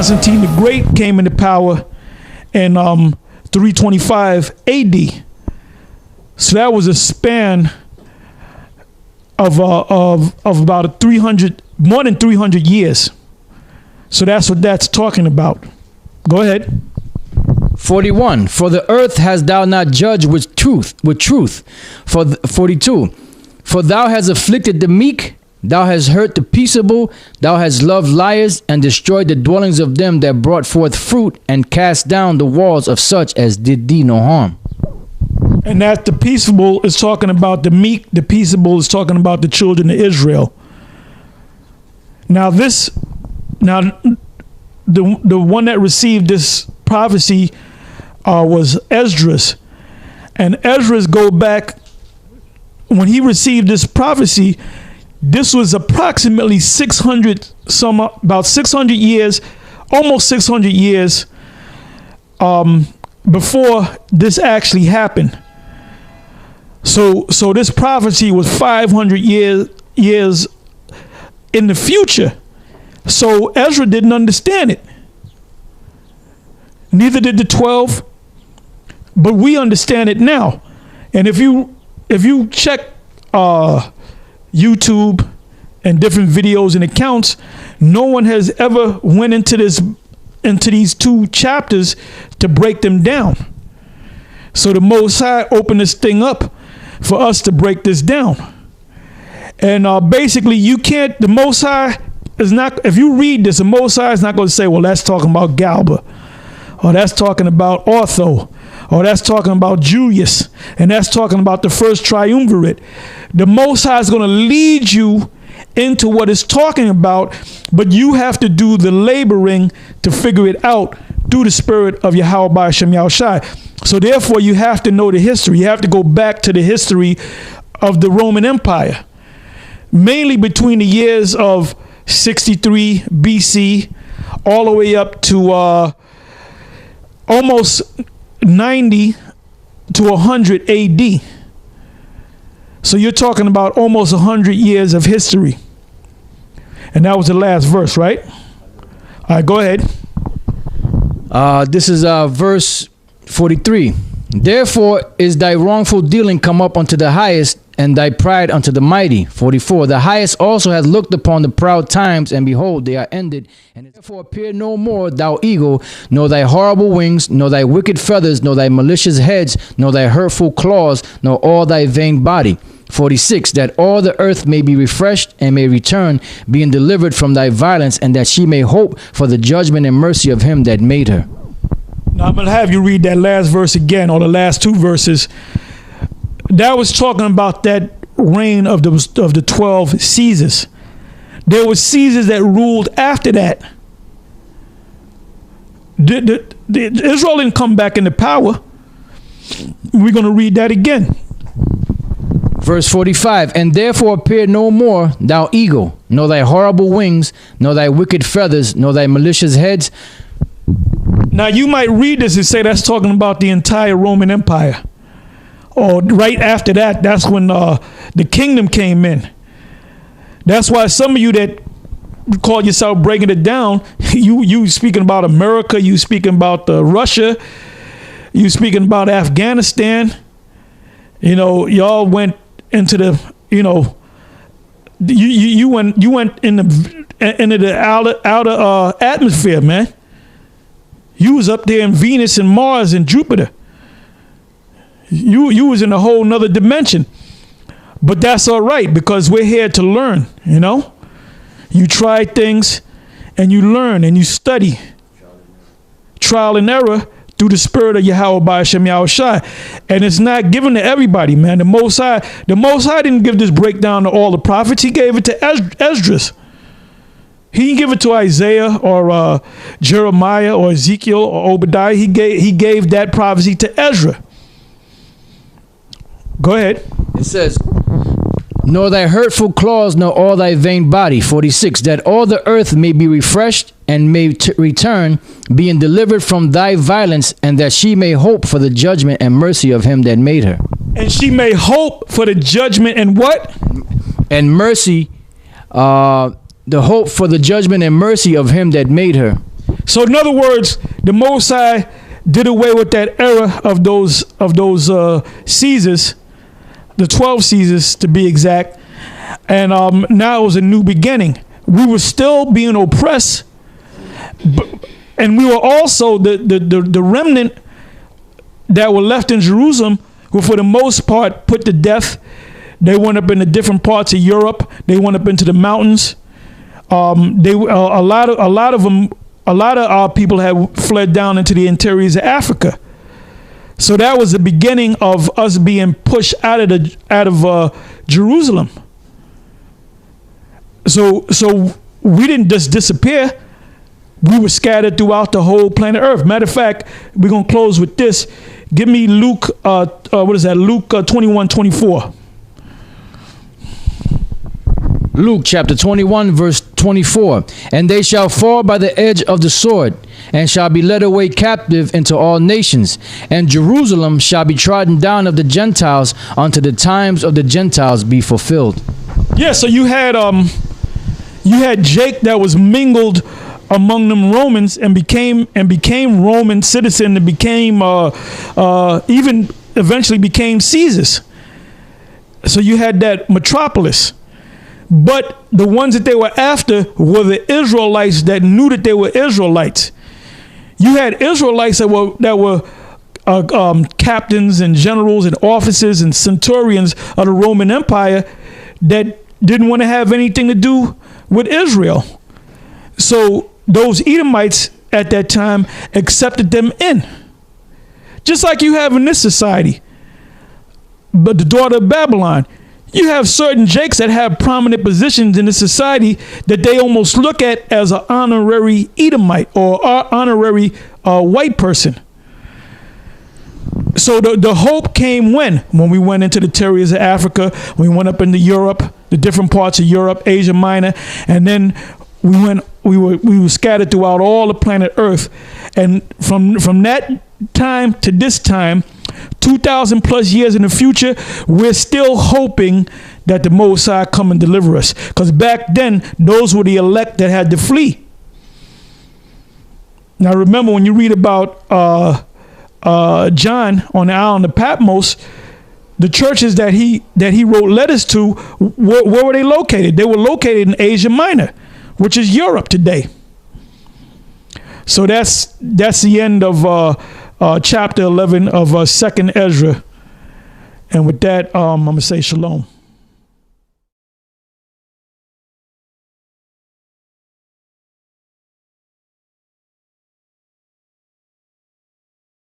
Constantine the Great came into power in 325 AD. So that was a span of about 300, more than 300 years. So that's what that's talking about. Go ahead. 41. For the earth hast thou not judged with truth. 42. For thou hast afflicted the meek, thou hast hurt the peaceable, thou hast loved liars, and destroyed the dwellings of them that brought forth fruit, and cast down the walls of such as did thee no harm. And that the peaceable is talking about the meek, the peaceable is talking about the children of Israel. Now the one that received this prophecy was Esdras. And Esdras go back, when he received this prophecy, this was approximately about 600 years, almost 600 years before this actually happened. So this prophecy was 500 years in the future. So Ezra didn't understand it. Neither did the 12, but we understand it now. And if you check YouTube and different videos and accounts, no one has ever went into these two chapters to break them down. So the Most High opened this thing up for us to break this down. And basically, the Most High is not, if you read this, the Most High is not going to say, well, that's talking about Galba, or that's talking about Otho, or that's talking about Julius, and that's talking about the first triumvirate. The Most High is going to lead you into what it's talking about, but you have to do the laboring to figure it out through the spirit of Yahweh B'Shem Yahushai. So therefore, you have to know the history. You have to go back to the history of the Roman Empire, mainly between the years of 63 BC all the way up to almost 90 to 100 AD. So you're talking about almost 100 years of history. And that was the last verse, right? All right, go ahead. This is verse 43. Therefore is thy wrongful dealing come up unto the highest, and thy pride unto the mighty. 44. The highest also hath looked upon the proud times, and behold, they are ended. And therefore appear no more thou eagle, nor thy horrible wings, nor thy wicked feathers, nor thy malicious heads, nor thy hurtful claws, nor all thy vain body. 46. That all the earth may be refreshed and may return, being delivered from thy violence, and that she may hope for the judgment and mercy of him that made her. Now I'm going to have you read that last verse again, or the last two verses. That was talking about that reign of the 12 Caesars. There were Caesars that ruled after that. Israel didn't come back into power. We're going to read that again. Verse 45. And therefore appear no more thou eagle, nor thy horrible wings, nor thy wicked feathers, nor thy malicious heads. Now you might read this and say that's talking about the entire Roman Empire. Or right after that, that's when the kingdom came in. That's why some of you that call yourself breaking it down, you speaking about America, you speaking about Russia, you speaking about Afghanistan. You know, y'all went into the, you went into the outer atmosphere, man. You was up there in Venus and Mars and Jupiter. You was in a whole nother dimension. But that's all right, because we're here to learn, You try things and you learn and you study. Trial and error through the spirit of Yahweh B'Shem Yahushai. And it's not given to everybody, man. The Most High didn't give this breakdown to all the prophets. He gave it to Esdras. He didn't give it to Isaiah or Jeremiah or Ezekiel or Obadiah. He gave that prophecy to Ezra. Go ahead. It says, nor thy hurtful claws, nor all thy vain body. 46. That all the earth may be refreshed and may return, being delivered from thy violence, and that she may hope for the judgment and mercy of him that made her. And she may hope for the judgment and what? And mercy, the hope for the judgment and mercy of him that made her. So in other words, the Most High did away with that era of those Caesars, the 12 Caesars to be exact, and now it was a new beginning. We were still being oppressed, and we were also the remnant that were left in Jerusalem were for the most part put to death. They went up into different parts of Europe. They went up into the mountains. A lot of our people had fled down into the interiors of Africa. So that was the beginning of us being pushed out of Jerusalem. So we didn't just disappear. We were scattered throughout the whole planet Earth. Matter of fact, we're gonna close with this. Give me Luke. What is that? Luke 21:24. Luke chapter 21 verse 24. And they shall fall by the edge of the sword, and shall be led away captive into all nations. And Jerusalem shall be trodden down of the Gentiles until the times of the Gentiles be fulfilled. Yeah, so you had Jake that was mingled among them Romans and became Roman citizen and became even eventually became Caesars. So you had that metropolis. But the ones that they were after were the Israelites that knew that they were Israelites. You had Israelites that were captains and generals and officers and centurions of the Roman Empire that didn't want to have anything to do with Israel. So those Edomites at that time accepted them in. Just like you have in this society. But the daughter of Babylon, you have certain Jakes that have prominent positions in the society that they almost look at as an honorary Edomite or honorary white person. So the hope came when we went into the territories of Africa, we went up into Europe, the different parts of Europe, Asia Minor, and then we were scattered throughout all the planet Earth. And from that time to this time, 2,000 plus years in the future, we're still hoping that the Most High come and deliver us. Because back then, those were the elect that had to flee. Now remember, when you read about John on the island of Patmos, the churches that he wrote letters to, where were they located? They were located in Asia Minor, which is Europe today. So that's the end of chapter 11 of 2nd Ezra. And with that, I'm going to say shalom.